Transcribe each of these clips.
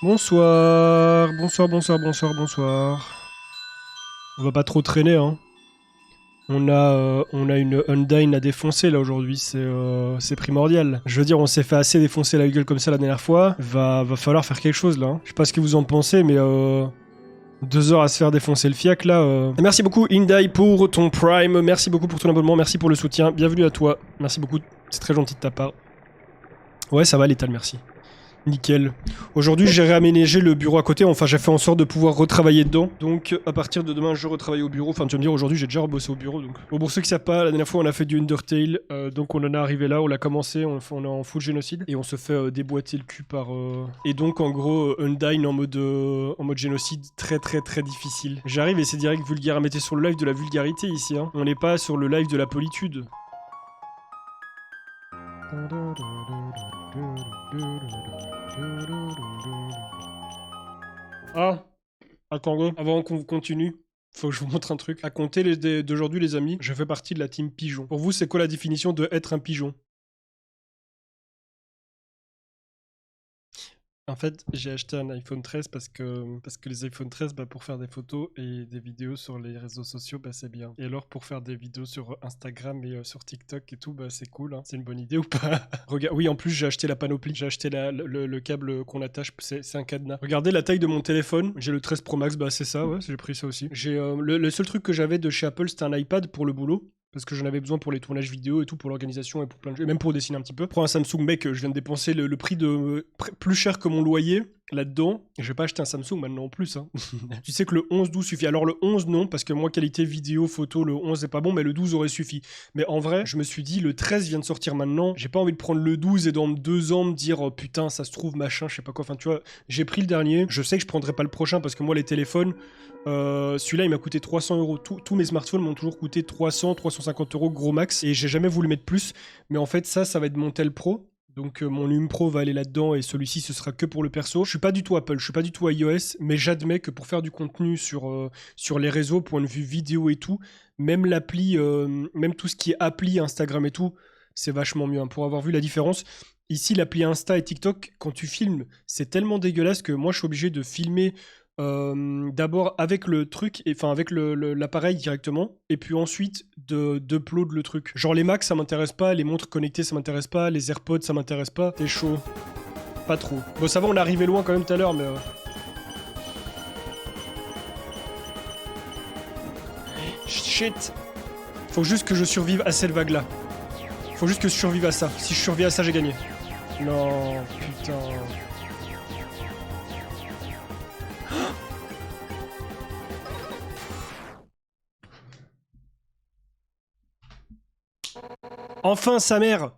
Bonsoir, bonsoir, bonsoir, bonsoir, bonsoir. On va pas trop traîner, hein. On a une Undyne à défoncer là aujourd'hui, c'est primordial. Je veux dire, on s'est fait assez défoncer la gueule comme ça la dernière fois. Va falloir faire quelque chose là, hein. Je sais pas ce que vous en pensez, mais 2 heures à se faire défoncer le fiac là. Merci beaucoup Indy pour ton Prime, merci beaucoup pour ton abonnement, merci pour le soutien, bienvenue à toi. Merci beaucoup, c'est très gentil de ta part. Ouais, ça va l'étal, merci. Nickel. Aujourd'hui, j'ai réaménagé le bureau à côté. Enfin, j'ai fait en sorte de pouvoir retravailler dedans. Donc, à partir de demain, je retravaille au bureau. Enfin, tu vas me dire, aujourd'hui, j'ai déjà rebossé au bureau. Donc, bon, pour ceux qui savent pas, la dernière fois, on a fait du Undertale. Donc, on en est arrivé là. On l'a commencé. On est en full génocide. Et on se fait déboîter le cul par. Et donc, en gros, Undyne en mode génocide. Très, très, très difficile. J'arrive et c'est direct vulgaire. Mettez sur le live de la vulgarité ici. Hein. On n'est pas sur le live de la politude. Ah, attendez, avant qu'on continue, faut que je vous montre un truc. À compter d'aujourd'hui, les amis, je fais partie de la team pigeon. Pour vous, c'est quoi la définition de être un pigeon? En fait, j'ai acheté un iPhone 13 parce que les iPhone 13, bah, pour faire des photos et des vidéos sur les réseaux sociaux, bah, c'est bien. Et alors, pour faire des vidéos sur Instagram et sur TikTok et tout, bah, c'est cool, hein. C'est une bonne idée ou pas? Regarde, oui, en plus, j'ai acheté la panoplie. J'ai acheté le câble qu'on attache, c'est un cadenas. Regardez la taille de mon téléphone. J'ai le 13 Pro Max, bah, c'est ça, ouais, j'ai pris ça aussi. Le seul truc que j'avais de chez Apple, c'était un iPad pour le boulot. Parce que j'en avais besoin pour les tournages vidéo et tout, pour l'organisation et pour plein de jeux, et même pour dessiner un petit peu. Prends un Samsung, mec, je viens de dépenser le prix de plus cher que mon loyer là-dedans. Je vais pas acheter un Samsung maintenant en plus, hein. Tu sais que le 11-12 suffit. Alors le 11 non, parce que moi qualité vidéo, photo, le 11 c'est pas bon, mais le 12 aurait suffi. Mais en vrai, je me suis dit, le 13 vient de sortir maintenant, j'ai pas envie de prendre le 12 et dans 2 ans me dire, oh, putain, ça se trouve, machin, je sais pas quoi. Enfin, tu vois, j'ai pris le dernier, je sais que je prendrai pas le prochain, parce que moi les téléphones, celui-là, il m'a coûté 300 euros. Tous mes smartphones m'ont toujours coûté 300, 350 euros gros max. Et j'ai jamais voulu mettre plus. Mais en fait, ça va être mon tel pro. Donc mon Lume Pro va aller là-dedans et celui-ci ce sera que pour le perso. Je suis pas du tout Apple, je suis pas du tout iOS, mais j'admets que pour faire du contenu sur les réseaux, point de vue vidéo et tout, même l'appli, même tout ce qui est appli Instagram et tout, c'est vachement mieux, hein. Pour avoir vu la différence, ici l'appli Insta et TikTok, quand tu filmes, c'est tellement dégueulasse que moi je suis obligé de filmer d'abord avec le truc, enfin avec l'appareil directement, et puis ensuite d'upload le truc. Genre les Macs ça m'intéresse pas, les montres connectées ça m'intéresse pas, les AirPods ça m'intéresse pas. T'es chaud. Pas trop. Bon ça va, on est arrivé loin quand même tout à l'heure, mais... Shit. Faut juste que je survive à cette vague là. Faut juste que je survive à ça. Si je survis à ça, j'ai gagné. Non, putain. Enfin sa mère.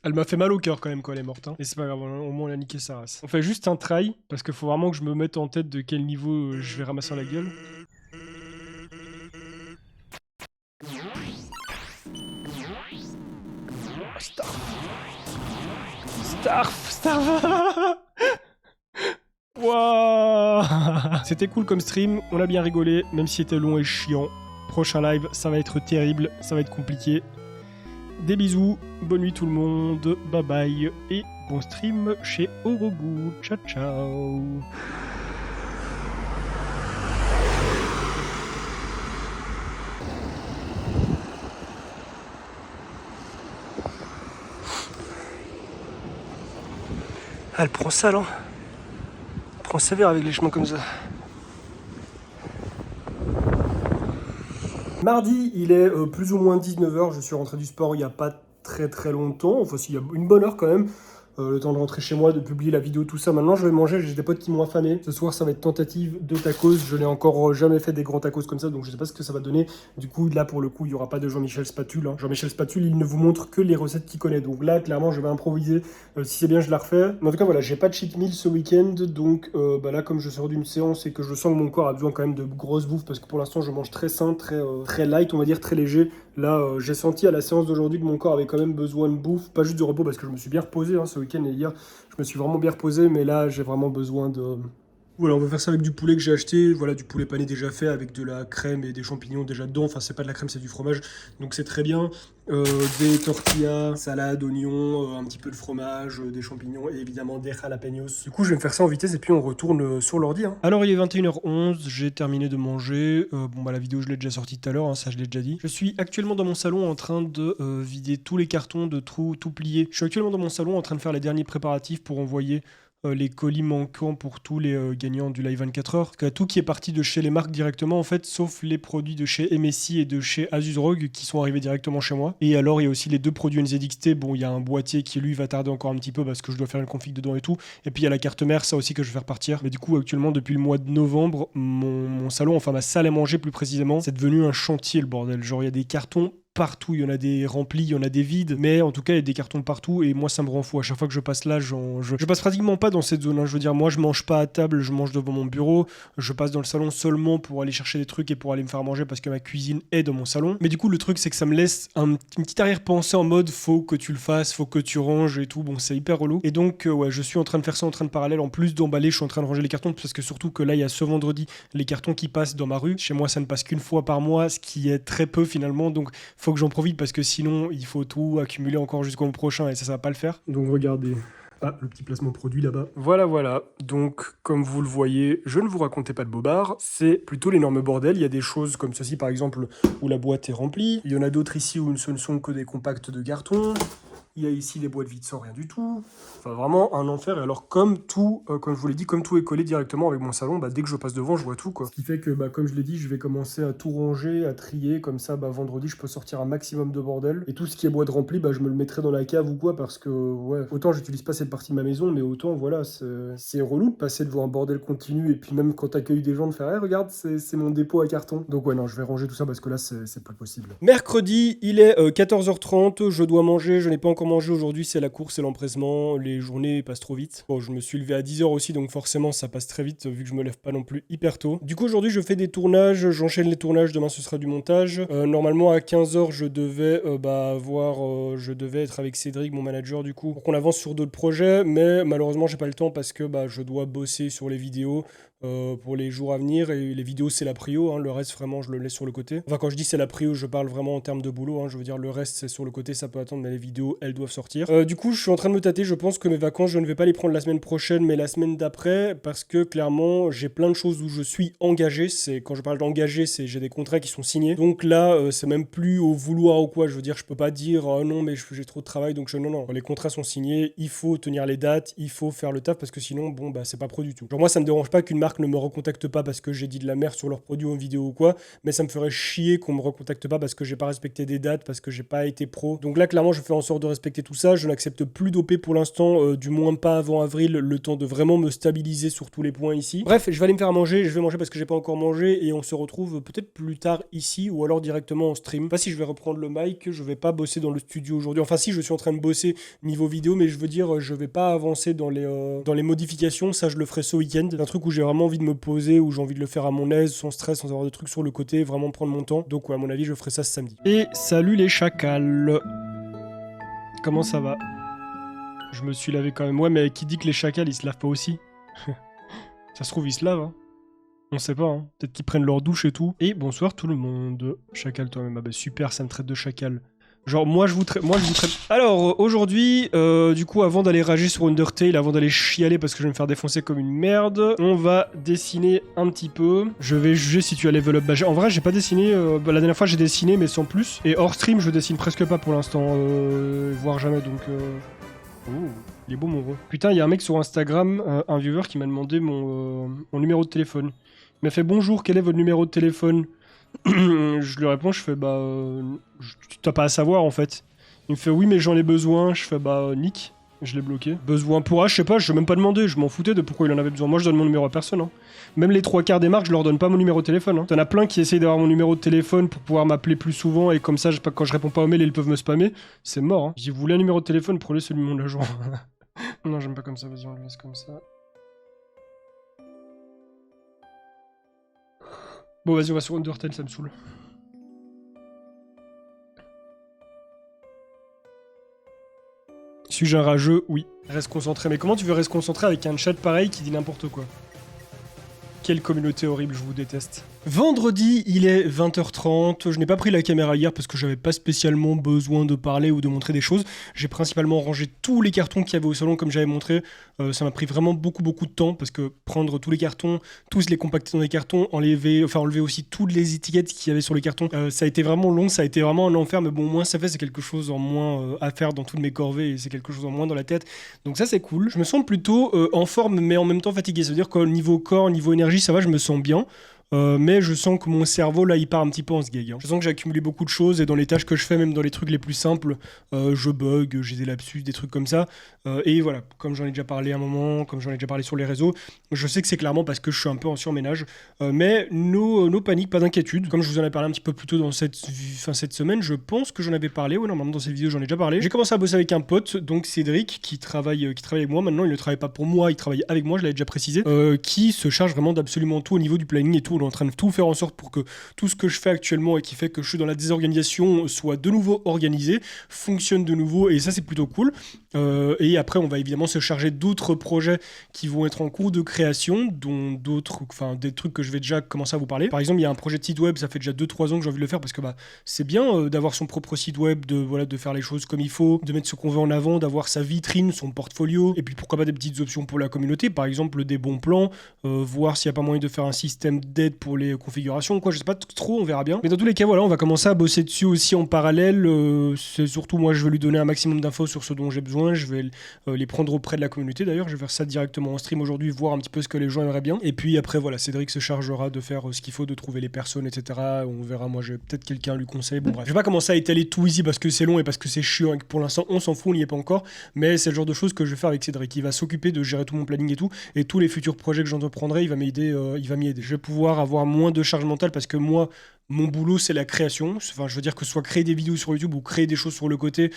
Elle m'a fait mal au cœur quand même quand elle est morte, hein. Et c'est pas grave, au moins on a niqué sa race. On fait juste un try, parce qu'il faut vraiment que je me mette en tête de quel niveau je vais ramasser la gueule. Starf. Wouah. C'était cool comme stream, on a bien rigolé, même si c'était long et chiant. Prochain live, ça va être terrible, ça va être compliqué. Des bisous, bonne nuit tout le monde, bye bye, et bon stream chez Orobu. Ciao ciao. Ah, elle prend ça là. Elle prend sévère avec les chemins comme ça. Mardi, il est plus ou moins 19h. Je suis rentré du sport il n'y a pas très très longtemps. Enfin, il y a une bonne heure quand même. Le temps de rentrer chez moi, de publier la vidéo, tout ça. Maintenant, je vais manger. J'ai des potes qui m'ont affamé. Ce soir, ça va être tentative de tacos. Je n'ai encore jamais fait des grands tacos comme ça, donc je sais pas ce que ça va donner. Du coup, là, pour le coup, il n'y aura pas de Jean-Michel Spatule, hein. Jean-Michel Spatule, il ne vous montre que les recettes qu'il connaît. Donc là, clairement, je vais improviser. Si c'est bien, je la refais. Mais en tout cas, voilà, j'ai pas de cheat meal ce week-end. Donc bah là, comme je sors d'une séance et que je sens que mon corps a besoin quand même de grosses bouffes, parce que pour l'instant, je mange très sain, très light, on va dire, très léger. Là, j'ai senti à la séance d'aujourd'hui que mon corps avait quand même besoin de bouffe, pas juste de repos, parce que je me suis bien reposé, hein, ce week-end et hier. Je me suis vraiment bien reposé, mais là, j'ai vraiment besoin de Voilà, on va faire ça avec du poulet que j'ai acheté, voilà, du poulet pané déjà fait avec de la crème et des champignons déjà dedans. Enfin, c'est pas de la crème, c'est du fromage, donc c'est très bien. Des tortillas, salade, oignons, un petit peu de fromage, des champignons et évidemment des jalapenos. Du coup, je vais me faire ça en vitesse et puis on retourne sur l'ordi. Hein. Alors il est 21h11, j'ai terminé de manger. Bon bah la vidéo je l'ai déjà sortie tout à l'heure, hein, ça je l'ai déjà dit. Je suis actuellement dans mon salon en train de vider tous les cartons, de tout plier. Je suis actuellement dans mon salon en train de faire les derniers préparatifs pour envoyer les colis manquants pour tous les gagnants du live 24 heures. Parce que tout qui est parti de chez les marques directement en fait, sauf les produits de chez MSI et de chez Asus ROG qui sont arrivés directement chez moi. Et alors il y a aussi les deux produits NZXT. Bon, il y a un boîtier qui lui va tarder encore un petit peu parce que je dois faire une config dedans et tout. Et puis il y a la carte mère, ça aussi que je vais faire partir. Mais du coup actuellement depuis le mois de novembre, mon salon, enfin ma salle à manger plus précisément, c'est devenu un chantier le bordel. Genre il y a des cartons partout, il y en a des remplis, il y en a des vides, mais en tout cas il y a des cartons partout et moi ça me rend fou. À chaque fois que je passe là, je passe pratiquement pas dans cette zone, hein. Je veux dire, moi je mange pas à table, je mange devant mon bureau, je passe dans le salon seulement pour aller chercher des trucs et pour aller me faire manger parce que ma cuisine est dans mon salon. Mais du coup le truc c'est que ça me laisse une petite arrière-pensée en mode faut que tu le fasses, faut que tu ranges et tout, bon c'est hyper relou. Et donc ouais, je suis en train de faire ça en train de parallèle, en plus d'emballer, je suis en train de ranger les cartons parce que surtout que là il y a ce vendredi les cartons qui passent dans ma rue. Chez moi ça ne passe qu'une fois par mois, ce qui est très peu finalement, donc faut que j'en profite parce que sinon il faut tout accumuler encore jusqu'au mois prochain et ça va pas le faire. Donc regardez. Ah, le petit placement produit là-bas. Voilà. Donc, comme vous le voyez, je ne vous racontais pas de bobard. C'est plutôt l'énorme bordel. Il y a des choses comme ceci, par exemple, où la boîte est remplie. Il y en a d'autres ici où ce ne sont que des compacts de carton. Il y a ici des boîtes vides sans rien du tout. Enfin, vraiment un enfer. Et alors, comme tout, comme je vous l'ai dit, comme tout est collé directement avec mon salon, bah, dès que je passe devant, je vois tout, quoi. Ce qui fait que, bah, comme je l'ai dit, je vais commencer à tout ranger, à trier. Comme ça, bah, vendredi, je peux sortir un maximum de bordel. Et tout ce qui est boîte remplie, bah, je me le mettrai dans la cave ou quoi, parce que, ouais, autant j'utilise pas cette partie de ma maison, mais autant, voilà, c'est relou de passer devant un bordel continu. Et puis même quand t'accueilles des gens, de faire, hey, regarde, c'est mon dépôt à carton. Donc, ouais, non, je vais ranger tout ça parce que là, c'est pas possible. Mercredi, il est 14h30. Je dois manger. Je n'ai pas encore mangé aujourd'hui, c'est la course et l'empressement, les journées passent trop vite. Bon, je me suis levé à 10h aussi, donc forcément ça passe très vite vu que je me lève pas non plus hyper tôt. Du coup aujourd'hui je fais des tournages, j'enchaîne les tournages, demain ce sera du montage. Normalement à 15h je devais je devais être avec Cédric, mon manager du coup, pour qu'on avance sur d'autres projets, mais malheureusement j'ai pas le temps parce que je dois bosser sur les vidéos. Pour les jours à venir et les vidéos c'est la prio, hein, le reste vraiment je le laisse sur le côté. Enfin quand je dis c'est la prio je parle vraiment en termes de boulot, hein, je veux dire le reste c'est sur le côté, ça peut attendre mais les vidéos elles doivent sortir. Du coup je suis en train de me tâter, je pense que mes vacances je ne vais pas les prendre la semaine prochaine mais la semaine d'après parce que clairement j'ai plein de choses où je suis engagé, c'est quand je parle d'engagé c'est j'ai des contrats qui sont signés, donc là c'est même plus au vouloir ou quoi, je veux dire je peux pas dire non mais j'ai trop de travail donc non, quand les contrats sont signés il faut tenir les dates, il faut faire le taf parce que sinon bon bah c'est pas pro du tout. Genre moi ça me dérange pas qu'une marque ne me recontacte pas parce que j'ai dit de la merde sur leurs produits ou en vidéo ou quoi, mais ça me ferait chier qu'on me recontacte pas parce que j'ai pas respecté des dates, parce que j'ai pas été pro. Donc là clairement je fais en sorte de respecter tout ça, je n'accepte plus d'OP pour l'instant, du moins pas avant avril, le temps de vraiment me stabiliser sur tous les points ici. Bref, je vais aller me faire manger, je vais manger parce que j'ai pas encore mangé et on se retrouve peut-être plus tard ici ou alors directement en stream. Je sais pas si je vais reprendre le mic, je vais pas bosser dans le studio aujourd'hui, enfin si je suis en train de bosser niveau vidéo mais je veux dire je vais pas avancer dans les modifications, ça je le ferai ce week-end, un truc où j'ai vraiment envie de me poser, où j'ai envie de le faire à mon aise, sans stress, sans avoir de trucs sur le côté, vraiment prendre mon temps. Donc ouais, à mon avis, je ferai ça ce samedi. Et salut les chacals. Comment ça va? Je me suis lavé quand même. Ouais, mais qui dit que les chacals, ils se lavent pas aussi? Ça se trouve, ils se lavent, hein. On sait pas, hein. Peut-être qu'ils prennent leur douche et tout. Et bonsoir tout le monde. Chacal toi-même. Ah bah super, ça me traite de chacal. Genre, moi je vous traite. Alors, aujourd'hui, du coup, avant d'aller rager sur Undertale, avant d'aller chialer parce que je vais me faire défoncer comme une merde, on va dessiner un petit peu. Je vais juger si tu as level up. Bah, en vrai, j'ai pas dessiné. La dernière fois, j'ai dessiné, mais sans plus. Et hors stream, je dessine presque pas pour l'instant. Voire jamais, donc. Oh, il est beau mon rond. Putain, il y a un mec sur Instagram, un viewer, qui m'a demandé mon numéro de téléphone. Il m'a fait bonjour, quel est votre numéro de téléphone? Je lui réponds, je fais tu t'as pas à savoir en fait. Il me fait oui mais j'en ai besoin, je fais nick, je l'ai bloqué. Besoin pour je sais pas, je vais même pas demander, je m'en foutais de pourquoi il en avait besoin. Moi je donne mon numéro à personne. Hein. Même les 3/4 des marques, je leur donne pas mon numéro de téléphone. Hein. T'en as plein qui essayent d'avoir mon numéro de téléphone pour pouvoir m'appeler plus souvent et comme ça quand je réponds pas aux mails ils peuvent me spammer. C'est mort. Hein. J'ai voulu un numéro de téléphone, prenez celui de mon agent. Non j'aime pas comme ça, vas-y on le laisse comme ça. Bon vas-y on va sur Undertale, ça me saoule. Suis-je un rageux? Oui. Reste concentré. Mais comment tu veux rester concentré avec un chat pareil qui dit n'importe quoi? Quelle communauté horrible, je vous déteste. Vendredi, il est 20h30. Je n'ai pas pris la caméra hier parce que j'avais pas spécialement besoin de parler ou de montrer des choses. J'ai principalement rangé tous les cartons qu'il y avait au salon comme j'avais montré. Ça m'a pris vraiment beaucoup de temps parce que prendre tous les cartons, tous les compacter dans des cartons, enlever aussi toutes les étiquettes qu'il y avait sur les cartons. Ça a été vraiment long, ça a été vraiment un enfer, mais bon, au moins ça fait, c'est quelque chose en moins à faire dans toutes mes corvées et c'est quelque chose en moins dans la tête. Donc ça, c'est cool. Je me sens plutôt en forme, mais en même temps fatigué. C'est-à-dire qu'au niveau corps, niveau énergie, ça va, je me sens bien. Mais je sens que mon cerveau là il part un petit peu en sgeg. Je sens que j'ai accumulé beaucoup de choses et dans les tâches que je fais, même dans les trucs les plus simples, je bug, j'ai des lapsus, des trucs comme ça. Et voilà, comme j'en ai déjà parlé un moment, comme j'en ai déjà parlé sur les réseaux, je sais que c'est clairement parce que je suis un peu en surménage. Mais no panique, pas d'inquiétude. Comme je vous en ai parlé un petit peu plus tôt dans cette semaine, je pense que j'en avais parlé. Ouais, normalement dans cette vidéo j'en ai déjà parlé. J'ai commencé à bosser avec un pote, donc Cédric, qui travaille avec moi. Maintenant il ne travaille pas pour moi, il travaille avec moi, je l'avais déjà précisé, qui se charge vraiment d'absolument tout au niveau du planning et tout. On est en train de tout faire en sorte pour que tout ce que je fais actuellement et qui fait que je suis dans la désorganisation soit de nouveau organisé, fonctionne de nouveau, et ça c'est plutôt cool. Et après on va évidemment se charger d'autres projets qui vont être en cours de création, dont d'autres, enfin des trucs que je vais déjà commencer à vous parler. Par exemple, il y a un projet de site web, ça fait déjà 2-3 ans que j'ai envie de le faire parce que c'est bien d'avoir son propre site web, de faire les choses comme il faut, de mettre ce qu'on veut en avant, d'avoir sa vitrine, son portfolio, et puis pourquoi pas des petites options pour la communauté, par exemple des bons plans, voir s'il n'y a pas moyen de faire un système d'aide pour les configurations, quoi, je sais pas trop, on verra bien. Mais dans tous les cas, voilà, on va commencer à bosser dessus aussi en parallèle. C'est surtout moi, je veux lui donner un maximum d'infos sur ce dont j'ai besoin, je vais les prendre auprès de la communauté d'ailleurs, je vais faire ça directement en stream aujourd'hui, voir un petit peu ce que les gens aimeraient bien. Et puis après, voilà, Cédric se chargera de faire ce qu'il faut, de trouver les personnes, etc. On verra, moi j'ai peut-être quelqu'un à lui conseiller. Bon bref, je vais pas commencer à étaler tout ici parce que c'est long et parce que c'est chiant et que pour l'instant on s'en fout, on n'y est pas encore. Mais c'est le genre de choses que je vais faire avec Cédric. Il va s'occuper de gérer tout mon planning et tous les futurs projets que j'entreprendrai, il va m'y aider. Je vais pouvoir avoir moins de charge mentale parce que moi, mon boulot, c'est la création. Enfin, je veux dire que ce soit créer des vidéos sur YouTube ou créer des choses sur le côté,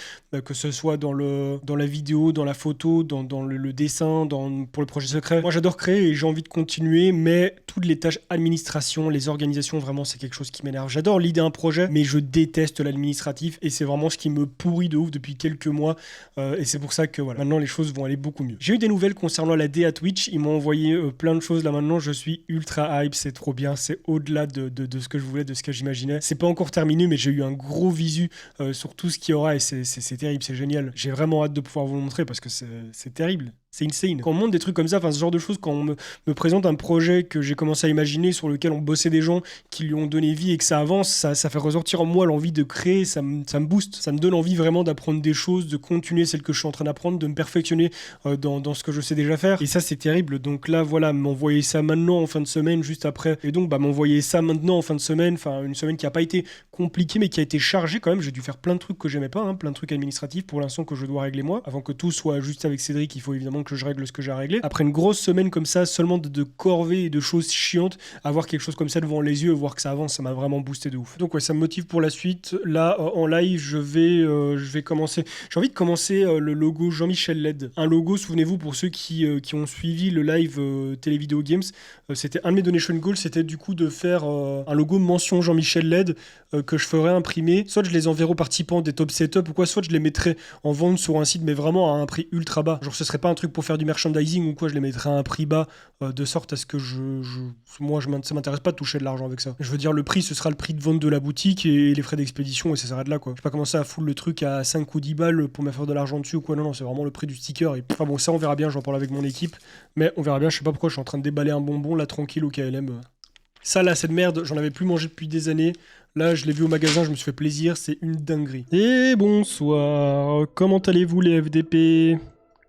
que ce soit dans la vidéo, dans la photo, dans le dessin, pour le projet secret. Moi, j'adore créer et j'ai envie de continuer, mais toutes les tâches administration, les organisations, vraiment, c'est quelque chose qui m'énerve. J'adore l'idée d'un projet, mais je déteste l'administratif et c'est vraiment ce qui me pourrit de ouf depuis quelques mois. Et c'est pour ça que voilà, maintenant, les choses vont aller beaucoup mieux. J'ai eu des nouvelles concernant la DA Twitch. Ils m'ont envoyé plein de choses là maintenant. Je suis ultra hype, c'est trop bien. C'est au-delà de ce que je voulais, de ce que j'imaginais. C'est pas encore terminé, mais j'ai eu un gros visu sur tout ce qu'il y aura et c'est terrible, c'est génial. J'ai vraiment hâte de pouvoir vous le montrer parce que c'est terrible. C'est insane. Quand on montre des trucs comme ça, enfin ce genre de choses, quand on me présente un projet que j'ai commencé à imaginer, sur lequel on bossait des gens qui lui ont donné vie et que ça avance, ça fait ressortir en moi l'envie de créer, ça me booste, ça me donne envie vraiment d'apprendre des choses, de continuer celles que je suis en train d'apprendre, de me perfectionner dans ce que je sais déjà faire. Et ça c'est terrible. Donc là voilà, m'envoyer ça maintenant en fin de semaine, juste après. Et donc m'envoyer ça maintenant en fin de semaine, enfin une semaine qui a pas été compliquée mais qui a été chargée quand même. J'ai dû faire plein de trucs que j'aimais pas, plein de trucs administratifs pour l'instant que je dois régler moi. Avant que tout soit ajusté avec Cédric, il faut évidemment que je règle ce que j'ai à régler. Après une grosse semaine comme ça, seulement de corvées et de choses chiantes, avoir quelque chose comme ça devant les yeux, voir que ça avance, ça m'a vraiment boosté de ouf. Donc ouais, ça me motive pour la suite. Là, en live, je vais commencer. J'ai envie de commencer le logo Jean-Michel LED. Un logo, souvenez-vous, pour ceux qui ont suivi le live Télévidéo Games, c'était un de mes donation goals, c'était du coup de faire un logo mention Jean-Michel LED que je ferais imprimer. Soit je les enverrai aux participants des top setup ou quoi, soit je les mettrais en vente sur un site, mais vraiment à un prix ultra bas. Genre ce serait pas un truc pour faire du merchandising ou quoi, je les mettrais à un prix bas de sorte à ce que ça m'intéresse pas de toucher de l'argent avec ça. Je veux dire, le prix ce sera le prix de vente de la boutique et les frais d'expédition et ça s'arrête là quoi. Je vais pas commencer à foutre le truc à 5 ou 10 balles pour me faire de l'argent dessus ou quoi, non, c'est vraiment le prix du sticker. Et enfin bon, ça on verra bien, j'en parle avec mon équipe, mais on verra bien, je sais pas pourquoi je suis en train de déballer un bonbon là tranquille au KLM. Ça là, cette merde, j'en avais plus mangé depuis des années. Là, je l'ai vu au magasin, je me suis fait plaisir, c'est une dinguerie. Et bonsoir, comment allez-vous les FDP ?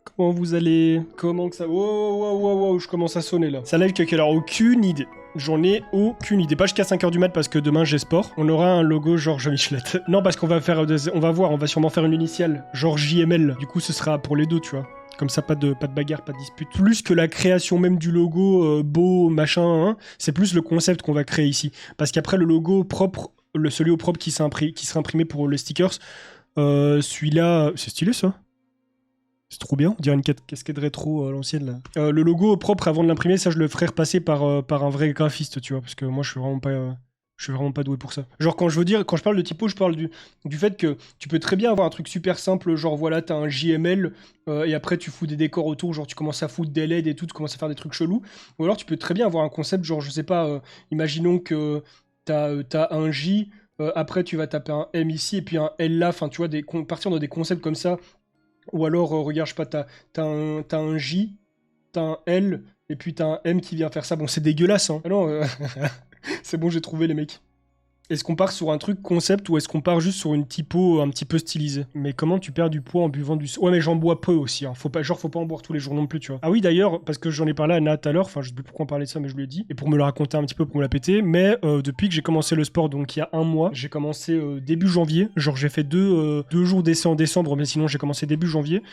Comment vous allez ? Comment que ça... Wow, je commence à sonner là. Ça live qu'à quelle heure ? Aucune idée. J'en ai aucune idée. Pas jusqu'à 5h du mat parce que demain j'ai sport. On aura un logo genre Jean-Michel. Non, parce qu'on va faire... On va sûrement faire une initiale. Genre JML. Du coup, ce sera pour les deux, tu vois. Comme ça, pas de bagarre, pas de dispute. Plus que la création même du logo beau, machin, c'est plus le concept qu'on va créer ici. Parce qu'après, le logo propre, celui au propre qui sera imprimé pour les stickers, celui-là... C'est stylé, ça. C'est trop bien, on dirait une casquette rétro à l'ancienne là. Le logo propre avant de l'imprimer, ça je le ferai repasser par un vrai graphiste, tu vois, parce que moi je suis vraiment pas Je suis vraiment pas doué pour ça. Genre quand je parle de typo, je parle du fait que tu peux très bien avoir un truc super simple, genre voilà, t'as un JML et après tu fous des décors autour, genre tu commences à foutre des LED et tout, tu commences à faire des trucs chelous. Ou alors tu peux très bien avoir un concept, genre je sais pas, imaginons que t'as un J, après tu vas taper un M ici et puis un L là, enfin tu vois, partir dans des concepts comme ça. Ou alors, regarde, je sais pas, t'as un J, t'as un L et puis t'as un M qui vient faire ça. Bon, c'est dégueulasse, hein. Ah non, c'est bon, j'ai trouvé les mecs. Est-ce qu'on part sur un truc concept ou est-ce qu'on part juste sur une typo un petit peu stylisée? Mais comment tu perds du poids en buvant du... Ouais, mais j'en bois peu aussi, hein. Faut pas en boire tous les jours non plus, tu vois. Ah oui, d'ailleurs, parce que j'en ai parlé à Nat tout à l'heure, enfin, je sais plus pourquoi on parlait de ça, mais je lui ai dit, et pour me le raconter un petit peu, pour me la péter, mais depuis que j'ai commencé le sport, donc il y a un mois, j'ai commencé début janvier, genre j'ai fait deux jours d'essai en décembre, mais sinon j'ai commencé début janvier.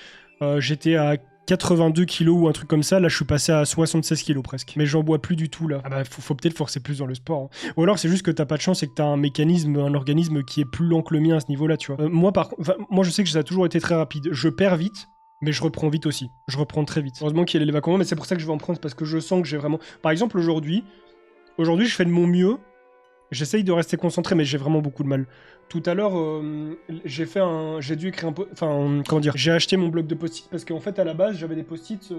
J'étais à 82 kilos ou un truc comme ça, là je suis passé à 76 kilos presque. Mais j'en bois plus du tout là. Ah bah faut peut-être forcer plus dans le sport, hein. Ou alors c'est juste que t'as pas de chance et que t'as un organisme qui est plus lent que le mien à ce niveau-là, tu vois. Moi je sais que ça a toujours été très rapide. Je perds vite, mais je reprends vite aussi. Je reprends très vite. Heureusement qu'il y a les vacances, mais c'est pour ça que je vais en prendre, parce que je sens que j'ai vraiment... Par exemple aujourd'hui, je fais de mon mieux. J'essaye de rester concentré, mais j'ai vraiment beaucoup de mal. Tout à l'heure, j'ai dû écrire comment dire, j'ai acheté mon bloc de post-it parce qu'en fait, à la base, j'avais des post-it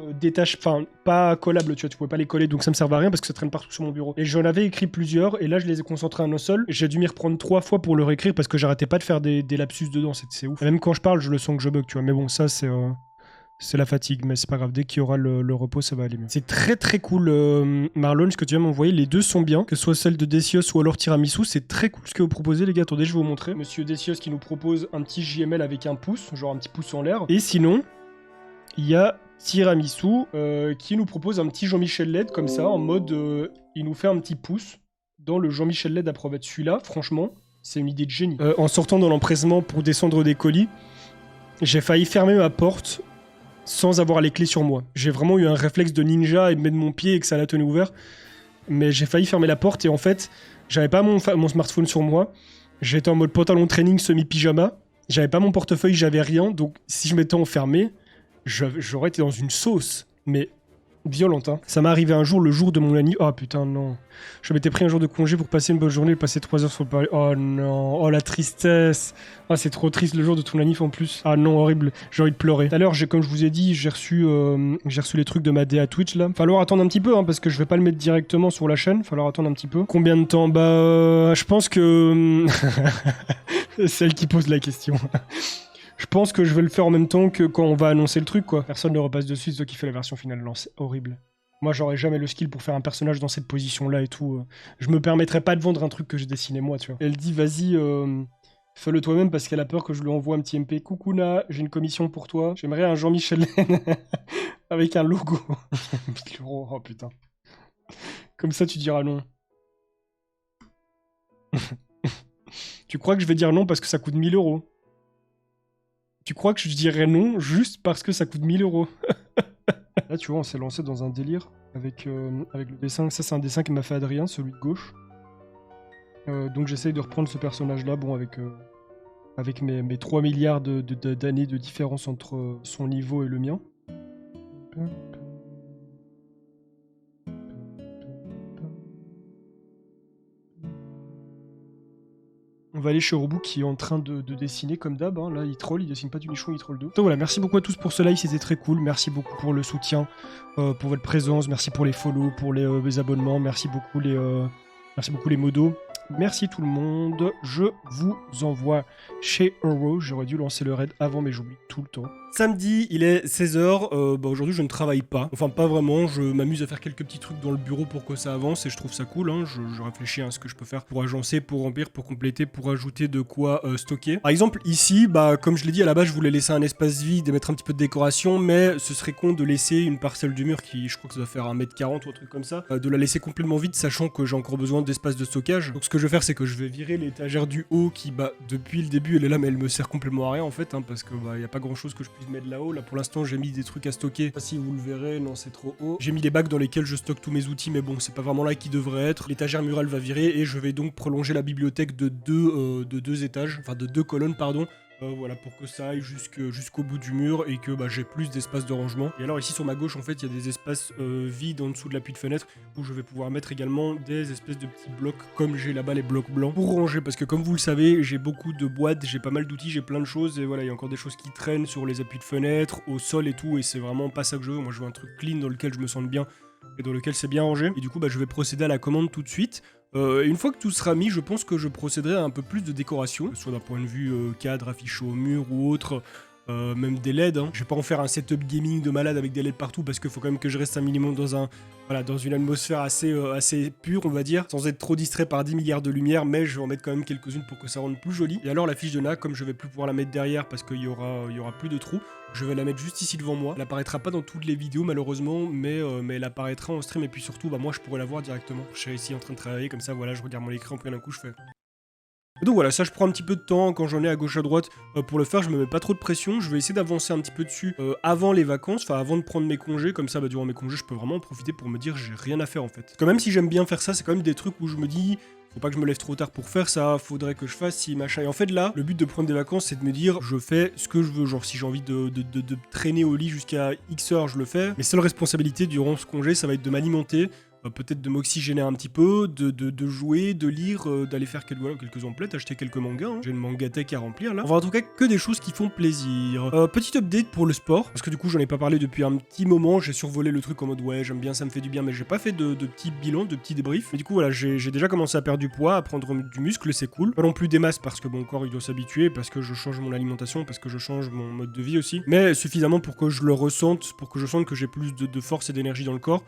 pas collables, tu vois, tu pouvais pas les coller, donc ça me servait à rien parce que ça traîne partout sur mon bureau. Et j'en avais écrit plusieurs, et là, je les ai concentrés à un seul. J'ai dû m'y reprendre 3 fois pour le réécrire parce que j'arrêtais pas de faire des lapsus dedans, c'est ouf. Et même quand je parle, je le sens que je bug, tu vois, mais bon, ça, c'est la fatigue, mais c'est pas grave. Dès qu'il y aura le repos, ça va aller mieux. C'est très très cool, Marlon, ce que tu viens m'envoyer. Les deux sont bien, que ce soit celle de Decios ou alors Tiramisu. C'est très cool ce que vous proposez, les gars. Attendez, je vais vous montrer. Monsieur Decios qui nous propose un petit JML avec un pouce, genre un petit pouce en l'air. Et sinon, il y a Tiramisu qui nous propose un petit Jean-Michel LED comme ça, en mode il nous fait un petit pouce dans le Jean-Michel LED approbate. Celui-là, franchement, c'est une idée de génie. En sortant dans l'empressement pour descendre des colis, j'ai failli fermer ma porte sans avoir les clés sur moi. J'ai vraiment eu un réflexe de ninja et de mettre mon pied et que ça l'a tenu ouvert. Mais j'ai failli fermer la porte et en fait, j'avais pas mon smartphone sur moi. J'étais en mode pantalon training semi-pyjama. J'avais pas mon portefeuille, j'avais rien. Donc si je m'étais enfermé, j'aurais été dans une sauce. Mais violente, hein. Ça m'est arrivé un jour, le jour de mon anniversaire. Oh putain, non. Je m'étais pris un jour de congé pour passer une bonne journée et passer 3 heures sur le pari. Oh non. Oh la tristesse. Ah, c'est trop triste le jour de ton anniv en plus. Ah non, horrible. J'ai envie de pleurer. Tout à l'heure, comme je vous ai dit, j'ai reçu les trucs de ma DA Twitch là. Falloir attendre un petit peu, hein, parce que je vais pas le mettre directement sur la chaîne. Falloir attendre un petit peu. Combien de temps? Bah, je pense que. Celle qui pose la question. Je pense que je vais le faire en même temps que quand on va annoncer le truc, quoi. Personne ne repasse dessus, c'est toi qui fais la version finale. Non, c'est horrible. Moi, j'aurais jamais le skill pour faire un personnage dans cette position-là et tout. Je me permettrais pas de vendre un truc que j'ai dessiné moi, tu vois. Elle dit, vas-y, fais-le toi-même parce qu'elle a peur que je lui envoie un petit MP. Coucou Na, j'ai une commission pour toi. J'aimerais un Jean-Michel avec un logo. 1000 €, oh putain. Comme ça, tu diras non. Tu crois que je vais dire non parce que ça coûte 1000 €? Tu crois que je dirais non juste parce que ça coûte 1000 €? Là, tu vois, on s'est lancé dans un délire avec le dessin. Ça, c'est un dessin qui m'a fait Adrien, celui de gauche. Donc, j'essaye de reprendre ce personnage-là, bon, avec mes 3 milliards d'années de différence entre son niveau et le mien. On va aller chez Robou qui est en train de dessiner comme d'hab, hein. Là il troll, il dessine pas du nichon, il troll d'eau. Donc voilà, merci beaucoup à tous pour ce live, c'était très cool. Merci beaucoup pour le soutien, pour votre présence, merci pour les follow, pour les abonnements, merci beaucoup les modos. Merci tout le monde, je vous envoie chez Euro. J'aurais dû lancer le raid avant mais j'oublie tout le temps. Samedi, il est 16h, aujourd'hui je ne travaille pas, enfin pas vraiment, je m'amuse à faire quelques petits trucs dans le bureau pour que ça avance et je trouve ça cool, hein. Je réfléchis à ce que je peux faire pour agencer, pour remplir, pour compléter, pour ajouter de quoi stocker. Par exemple ici, comme je l'ai dit à la base, je voulais laisser un espace vide et mettre un petit peu de décoration, mais ce serait con de laisser une parcelle du mur qui, je crois que ça doit faire 1m40 ou un truc comme ça, de la laisser complètement vide sachant que j'ai encore besoin d'espace de stockage. Donc ce que je vais faire c'est que je vais virer l'étagère du haut qui depuis le début elle est là mais elle me sert complètement à rien en fait, hein, parce que y a pas grand chose que je puisse mettre là-haut. Là pour l'instant j'ai mis des trucs à stocker, si vous le verrez, non c'est trop haut. J'ai mis les bacs dans lesquels je stocke tous mes outils mais bon c'est pas vraiment là qui devrait être. L'étagère murale va virer et je vais donc prolonger la bibliothèque de deux étages, enfin de 2 colonnes pardon, voilà, pour que ça aille jusqu'au bout du mur et que j'ai plus d'espace de rangement. Et alors ici sur ma gauche, en fait, il y a des espaces vides en dessous de l'appui de fenêtre où je vais pouvoir mettre également des espèces de petits blocs comme j'ai là-bas les blocs blancs pour ranger, parce que comme vous le savez, j'ai beaucoup de boîtes, j'ai pas mal d'outils, j'ai plein de choses et voilà, il y a encore des choses qui traînent sur les appuis de fenêtre, au sol et tout, et c'est vraiment pas ça que je veux. Moi je veux un truc clean dans lequel je me sente bien et dans lequel c'est bien rangé. Et du coup je vais procéder à la commande tout de suite. Et une fois que tout sera mis, je pense que je procéderai à un peu plus de décoration, que ce soit d'un point de vue cadre, affiché au mur ou autre, même des LED. Hein. Je vais pas en faire un setup gaming de malade avec des LED partout parce qu'il faut quand même que je reste un minimum dans une atmosphère assez pure, on va dire, sans être trop distrait par 10 milliards de lumière, mais je vais en mettre quand même quelques-unes pour que ça rende plus joli. Et alors la fiche de NA, comme je vais plus pouvoir la mettre derrière parce qu'il y aura plus de trous, je vais la mettre juste ici devant moi. Elle apparaîtra pas dans toutes les vidéos malheureusement, mais elle apparaîtra en stream et puis surtout moi je pourrai la voir directement. Je serai ici en train de travailler comme ça, voilà, je regarde mon écran, puis d'un coup je fais... Donc voilà, ça je prends un petit peu de temps quand j'en ai à gauche à droite pour le faire, je me mets pas trop de pression, je vais essayer d'avancer un petit peu dessus avant les vacances, enfin avant de prendre mes congés, comme ça durant mes congés je peux vraiment en profiter pour me dire j'ai rien à faire en fait. Quand même si j'aime bien faire ça, c'est quand même des trucs où je me dis faut pas que je me lève trop tard pour faire ça, faudrait que je fasse si machin. Et en fait là, le but de prendre des vacances c'est de me dire je fais ce que je veux, genre si j'ai envie de traîner au lit jusqu'à X heures je le fais. Mes seules responsabilités durant ce congé ça va être de m'alimenter, peut-être de m'oxygéner un petit peu, de jouer, de lire, d'aller faire quelques emplettes, acheter quelques mangas. Hein. J'ai une mangatech à remplir là. Enfin, en tout cas, que des choses qui font plaisir. Petit update pour le sport, parce que du coup, j'en ai pas parlé depuis un petit moment. J'ai survolé le truc en mode ouais, j'aime bien, ça me fait du bien, mais j'ai pas fait de petits bilans, de petits débriefs. Mais du coup, voilà, j'ai déjà commencé à perdre du poids, à prendre du muscle, c'est cool. Pas non plus des masses parce que mon corps il doit s'habituer, parce que je change mon alimentation, parce que je change mon mode de vie aussi. Mais suffisamment pour que je le ressente, pour que je sente que j'ai plus de force et d'énergie dans le corps.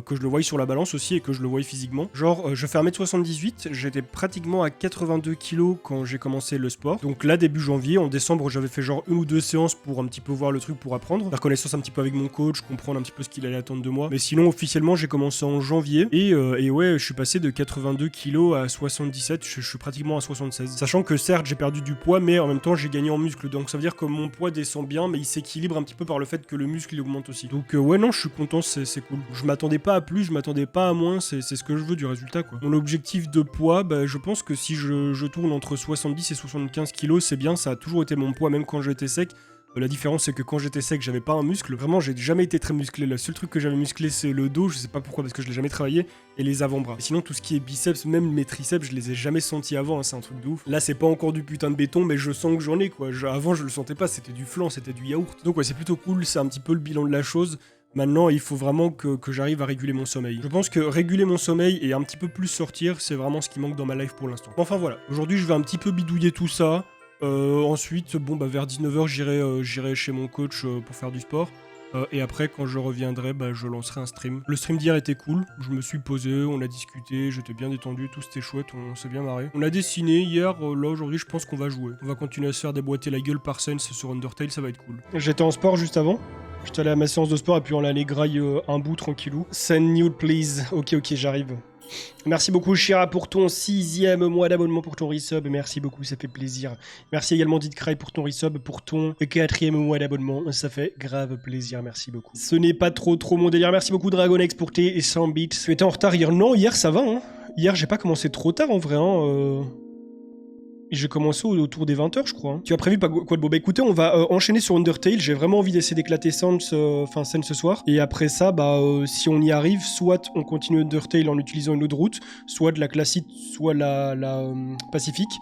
Que je le voie sur la balance aussi et que je le voie physiquement. Genre, je fais 1m78, j'étais pratiquement à 82 kg quand j'ai commencé le sport. Donc là, début janvier, en décembre, j'avais fait genre 1 ou 2 séances pour un petit peu voir le truc, pour apprendre. Faire connaissance un petit peu avec mon coach, comprendre un petit peu ce qu'il allait attendre de moi. Mais sinon, officiellement, j'ai commencé en janvier. Et ouais, je suis passé de 82 kg à 77, je suis pratiquement à 76. Sachant que certes, j'ai perdu du poids, mais en même temps, j'ai gagné en muscle. Donc ça veut dire que mon poids descend bien, mais il s'équilibre un petit peu par le fait que le muscle il augmente aussi. Donc ouais, non, je suis content, c'est cool. Je m'attendais pas à plus, je m'attendais pas à moins, c'est ce que je veux du résultat quoi. Mon objectif de poids, je pense que si je tourne entre 70 et 75 kilos, c'est bien, ça a toujours été mon poids même quand j'étais sec. La différence c'est que quand j'étais sec j'avais pas un muscle, vraiment j'ai jamais été très musclé, le seul truc que j'avais musclé c'est le dos, je sais pas pourquoi parce que je l'ai jamais travaillé, et les avant-bras. Et sinon tout ce qui est biceps, même mes triceps je les ai jamais sentis avant, hein, c'est un truc de ouf. Là c'est pas encore du putain de béton mais je sens que j'en ai quoi, avant je le sentais pas, c'était du flan, c'était du yaourt. Donc ouais c'est plutôt cool, c'est un petit peu le bilan de la chose. Maintenant, il faut vraiment que j'arrive à réguler mon sommeil. Je pense que réguler mon sommeil et un petit peu plus sortir, c'est vraiment ce qui manque dans ma life pour l'instant. Enfin voilà, aujourd'hui je vais un petit peu bidouiller tout ça. Ensuite, vers 19h, j'irai chez mon coach pour faire du sport. Et après, quand je reviendrai, je lancerai un stream. Le stream d'hier était cool, je me suis posé, on a discuté, j'étais bien détendu, tout c'était chouette, on s'est bien marré. On a dessiné hier, là aujourd'hui je pense qu'on va jouer. On va continuer à se faire déboîter la gueule par Sense sur Undertale, ça va être cool. J'étais en sport juste avant. J'étais allé à ma séance de sport et puis on allait grailler un bout tranquillou. Send nude please. Ok, j'arrive. Merci beaucoup Shira pour ton 6e mois d'abonnement, pour ton resub, merci beaucoup, ça fait plaisir. Merci également Didcry pour ton resub, pour ton 4e mois d'abonnement, ça fait grave plaisir, merci beaucoup. Ce n'est pas trop mon délire, merci beaucoup Dragonex pour tes 100 bits. Tu étais en retard hier? Non, hier ça va, hein. Hier j'ai pas commencé trop tard en vrai, hein. J'ai commencé autour des 20h, je crois. Hein. Tu as prévu pas quoi de beau? Bah écoutez, on va enchaîner sur Undertale. J'ai vraiment envie d'essayer d'éclater Sense ce soir. Et après ça, si on y arrive, soit on continue Undertale en utilisant une autre route, soit de la classique, soit la pacifique,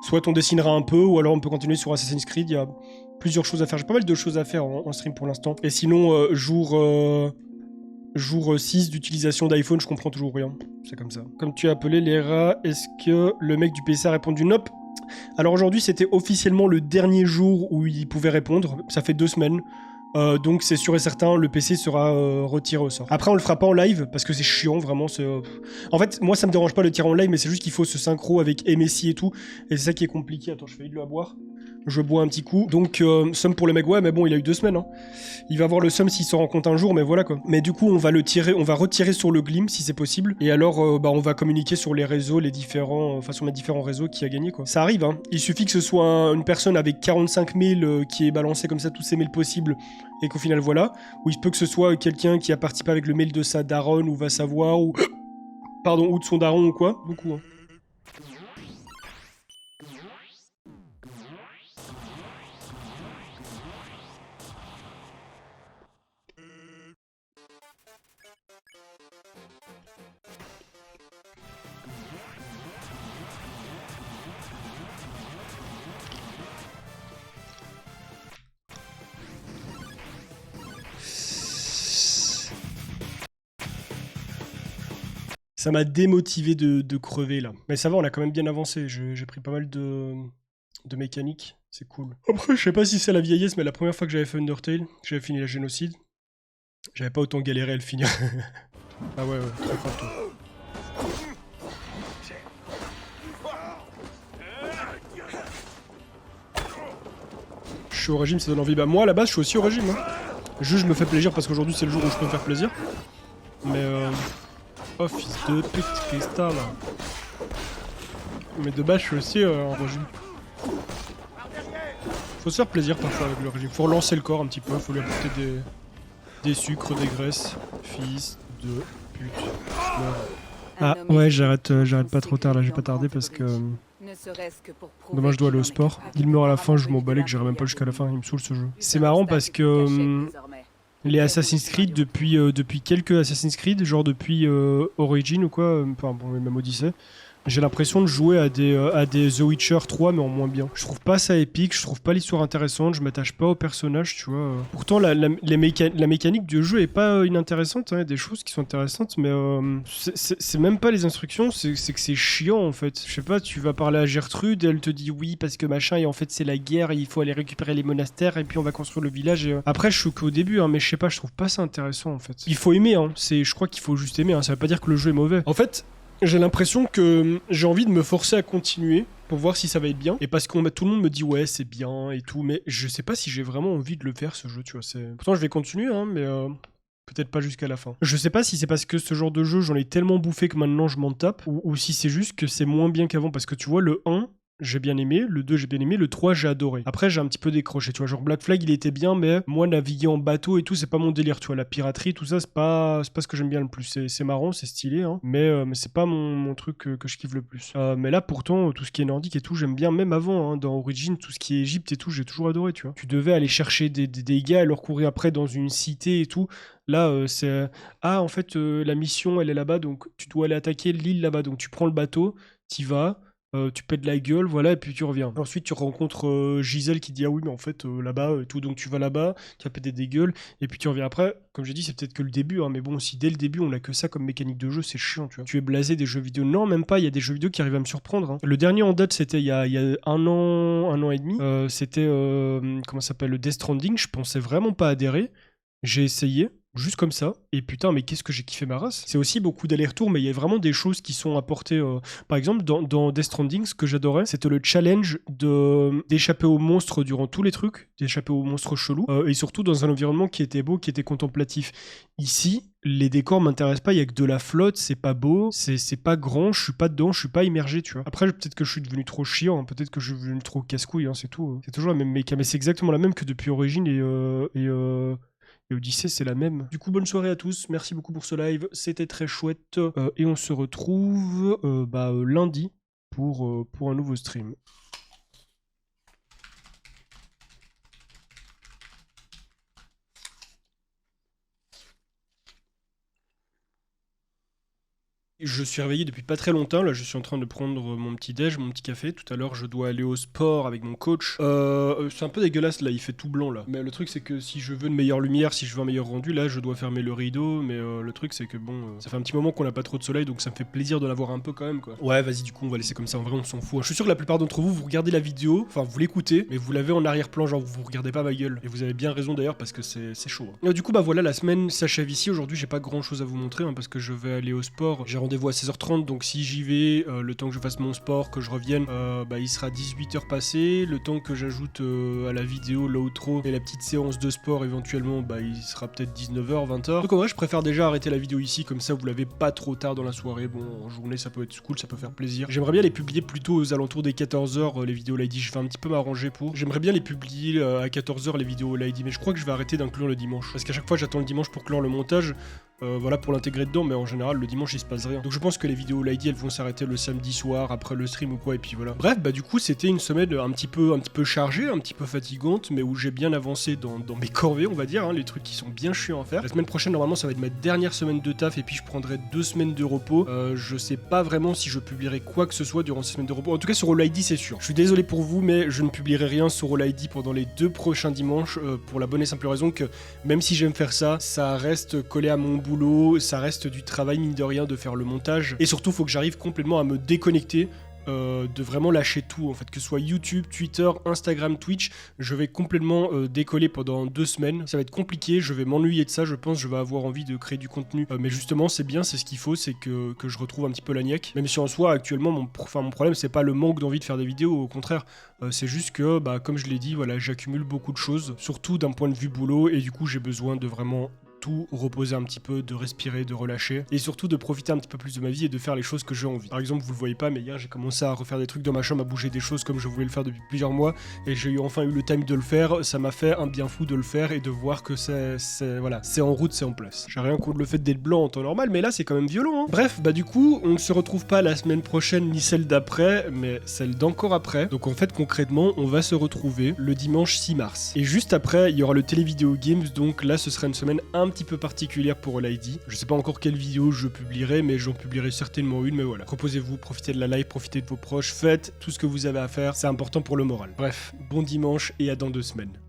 soit on dessinera un peu, ou alors on peut continuer sur Assassin's Creed. Il y a plusieurs choses à faire. J'ai pas mal de choses à faire en stream pour l'instant. Et sinon, jour 6 d'utilisation d'iPhone, je comprends toujours rien. C'est comme ça. Comme tu as appelé les rats, est-ce que le mec du PC a répondu nope? Alors aujourd'hui c'était officiellement le dernier jour où il pouvait répondre, ça fait 2 semaines, donc c'est sûr et certain le PC sera retiré au sort. Après on le fera pas en live parce que c'est chiant vraiment, en fait moi ça me dérange pas de le tirer en live mais c'est juste qu'il faut ce synchro avec MSI et tout, et c'est ça qui est compliqué. Attends, je fais de l'eau à boire. Je bois un petit coup. Donc, somme pour le mec, ouais, mais bon, il a eu 2 semaines. Hein. Il va avoir le somme s'il se rend compte un jour, mais voilà quoi. Mais du coup, on va retirer sur le Glim si c'est possible. Et alors, on va communiquer sur les réseaux, sur mes différents réseaux qui a gagné quoi. Ça arrive, hein. Il suffit que ce soit une personne avec 45 000 qui ait balancé comme ça tous ses mails possibles et qu'au final, voilà. Ou il peut que ce soit quelqu'un qui a participé avec le mail de sa daronne ou va savoir, ou. Pardon, ou de son daron ou quoi. Beaucoup, hein. Ça m'a démotivé de crever là. Mais ça va, on a quand même bien avancé. J'ai pris pas mal de mécaniques. C'est cool. Après, je sais pas si c'est la vieillesse, mais la première fois que j'avais fait Undertale, j'avais fini la génocide. J'avais pas autant galéré à le finir. Ah ouais, très fort toi. Je suis au régime, ça donne envie. Bah moi à la base je suis aussi au régime. Hein. Juste je me fais plaisir parce qu'aujourd'hui c'est le jour où je peux me faire plaisir. Mais oh fils de pute, cristal. Mais de base je suis aussi en régime. Faut se faire plaisir parfois avec le régime. Faut relancer le corps un petit peu, faut lui apporter des sucres, des graisses. Fils de pute. Ah ouais, j'arrête pas trop tard là, j'ai pas tardé parce que... Demain je dois aller au sport. Il meurt à la fin, je m'en balais que j'irai même pas jusqu'à la fin, il me saoule ce jeu. C'est marrant parce que les Assassin's Creed, depuis quelques Assassin's Creed, genre depuis Origin ou quoi, enfin bon, même Odyssey, j'ai l'impression de jouer à des The Witcher 3 mais en moins bien. Je trouve pas ça épique, je trouve pas l'histoire intéressante, je m'attache pas au personnage, tu vois. Pourtant la mécanique du jeu est pas inintéressante, hein, y a des choses qui sont intéressantes, mais c'est même pas les instructions, c'est que c'est chiant en fait. Je sais pas, tu vas parler à Gertrude, elle te dit oui parce que machin, et en fait c'est la guerre, et il faut aller récupérer les monastères, et puis on va construire le village. Et, après je suis qu'au début, hein, mais je sais pas, je trouve pas ça intéressant en fait. Il faut aimer, hein, je crois qu'il faut juste aimer, hein, ça veut pas dire que le jeu est mauvais. En fait, j'ai l'impression que j'ai envie de me forcer à continuer pour voir si ça va être bien. Et parce que tout le monde me dit ouais c'est bien et tout, mais je sais pas si j'ai vraiment envie de le faire ce jeu, tu vois. Pourtant je vais continuer, hein, mais peut-être pas jusqu'à la fin. Je sais pas si c'est parce que ce genre de jeu j'en ai tellement bouffé que maintenant je m'en tape, ou si c'est juste que c'est moins bien qu'avant, parce que tu vois le 1... j'ai bien aimé, le 2 j'ai bien aimé, le 3 j'ai adoré. Après j'ai un petit peu décroché, tu vois, genre Black Flag il était bien, mais moi naviguer en bateau et tout c'est pas mon délire, tu vois, la piraterie, tout ça c'est pas ce que j'aime bien le plus. C'est marrant, c'est stylé, hein, mais c'est pas mon truc que je kiffe le plus. Mais là pourtant tout ce qui est nordique et tout j'aime bien, même avant, hein, dans Origin, tout ce qui est Égypte et tout j'ai toujours adoré, tu vois. Tu devais aller chercher des gars et leur courir après dans une cité et tout. Là, c'est... Ah, en fait, la mission, elle est là-bas, donc tu dois aller attaquer l'île là-bas. Donc tu prends le bateau, t'y vas, tu pètes la gueule, voilà, et puis tu reviens. Ensuite, tu rencontres Gisèle qui dit ah oui, mais en fait, là-bas, tout, donc tu vas là-bas, tu vas péter des gueules, et puis tu reviens après. Comme j'ai dit, c'est peut-être que le début, hein, mais bon, si dès le début on a que ça comme mécanique de jeu, c'est chiant, tu vois. Tu es blasé des jeux vidéo. Non, même pas, il y a des jeux vidéo qui arrivent à me surprendre. Hein. Le dernier en date, c'était il y a un an et demi. C'était, comment ça s'appelle, le Death Stranding. Je pensais vraiment pas adhérer. J'ai essayé. Juste comme ça, et putain, mais qu'est-ce que j'ai kiffé ma race. C'est aussi beaucoup d'allers-retours, mais il y a vraiment des choses qui sont apportées. Par exemple, dans Death Stranding, ce que j'adorais, c'était le challenge d'échapper aux monstres durant tous les trucs, d'échapper aux monstres chelous, et surtout dans un environnement qui était beau, qui était contemplatif. Ici, les décors m'intéressent pas, il y a que de la flotte, c'est pas beau, c'est pas grand, je suis pas dedans, je suis pas immergé, tu vois. Après, peut-être que je suis devenu trop chiant, hein, peut-être que je suis devenu trop casse-couille, hein, c'est tout. C'est toujours la même méca, mais c'est exactement la même que depuis Origin et Odyssey, c'est la même. Du coup, bonne soirée à tous. Merci beaucoup pour ce live. C'était très chouette. Et on se retrouve lundi pour un nouveau stream. Je suis réveillé depuis pas très longtemps, là je suis en train de prendre mon petit déj, mon petit café. Tout à l'heure je dois aller au sport avec mon coach. C'est un peu dégueulasse là, il fait tout blanc là. Mais le truc c'est que si je veux une meilleure lumière, si je veux un meilleur rendu, là je dois fermer le rideau. Mais le truc c'est que bon, ça fait un petit moment qu'on a pas trop de soleil, donc ça me fait plaisir de l'avoir un peu quand même quoi. Ouais vas-y du coup on va laisser comme ça, en vrai on s'en fout. Je suis sûr que la plupart d'entre vous, vous regardez la vidéo, enfin vous l'écoutez, mais vous l'avez en arrière-plan, genre vous regardez pas ma gueule. Et vous avez bien raison d'ailleurs parce que c'est chaud. Hein. Du coup bah voilà, la semaine s'achève ici. Aujourd'hui j'ai pas grand chose à vous montrer hein, parce que je vais aller au sport. J'ai rendez-vous à 16h30, donc si j'y vais, le temps que je fasse mon sport, que je revienne, il sera 18h passé. Le temps que j'ajoute à la vidéo, l'outro et la petite séance de sport éventuellement, il sera peut-être 19h, 20h. Donc en vrai, je préfère déjà arrêter la vidéo ici, comme ça vous l'avez pas trop tard dans la soirée. Bon, en journée ça peut être cool, ça peut faire plaisir. J'aimerais bien les publier plutôt aux alentours des 14h, les vidéos Lady. Je vais un petit peu m'arranger pour. J'aimerais bien les publier à 14h, les vidéos Lady, mais je crois que je vais arrêter d'inclure le dimanche. Parce qu'à chaque fois j'attends le dimanche pour clore le montage. Voilà, pour l'intégrer dedans, mais en général le dimanche il se passe rien. Donc je pense que les vidéos Lady elles vont s'arrêter le samedi soir après le stream ou quoi, et puis voilà. Bref, du coup c'était une semaine un petit peu chargée, un petit peu fatigante, mais où j'ai bien avancé dans mes corvées, on va dire, hein, les trucs qui sont bien chiants à faire. La semaine prochaine normalement ça va être ma dernière semaine de taf, et puis je prendrai 2 semaines de repos. Je sais pas vraiment si je publierai quoi que ce soit durant ces semaines de repos. En tout cas sur All ID c'est sûr. Je suis désolé pour vous, mais je ne publierai rien sur All ID pendant les 2 prochains dimanches, pour la bonne et simple raison que même si j'aime faire ça, ça reste collé à mon boulot. boulot, ça reste du travail mine de rien de faire le montage. Et surtout, faut que j'arrive complètement à me déconnecter. De vraiment lâcher tout en fait, que ce soit YouTube, Twitter, Instagram, Twitch, je vais complètement décoller pendant 2 semaines. Ça va être compliqué, je vais m'ennuyer de ça, je pense, je vais avoir envie de créer du contenu. Mais justement, c'est bien, c'est ce qu'il faut, c'est que je retrouve un petit peu la niaque. Même si en soi, actuellement, mon problème, c'est pas le manque d'envie de faire des vidéos, au contraire, c'est juste que, comme je l'ai dit, voilà, j'accumule beaucoup de choses, surtout d'un point de vue boulot, et du coup, j'ai besoin de vraiment tout reposer un petit peu, de respirer, de relâcher et surtout de profiter un petit peu plus de ma vie et de faire les choses que j'ai envie. Par exemple, vous le voyez pas, mais hier j'ai commencé à refaire des trucs dans ma chambre, à bouger des choses comme je voulais le faire depuis plusieurs mois et j'ai enfin eu le time de le faire. Ça m'a fait un bien fou de le faire et de voir que c'est en route, c'est en place. J'ai rien contre le fait d'être blanc en temps normal, mais là c'est quand même violent. Bref, du coup, on ne se retrouve pas la semaine prochaine ni celle d'après, mais celle d'encore après. Donc en fait, concrètement, on va se retrouver le dimanche 6 mars. Et juste après, il y aura le Télévideo Games, donc là ce sera une semaine un petit peu particulière pour All-ID. Je sais pas encore quelle vidéo je publierai, mais j'en publierai certainement une, mais voilà. Reposez-vous, profitez de la live, profitez de vos proches, faites tout ce que vous avez à faire, c'est important pour le moral. Bref, bon dimanche et à dans 2 semaines.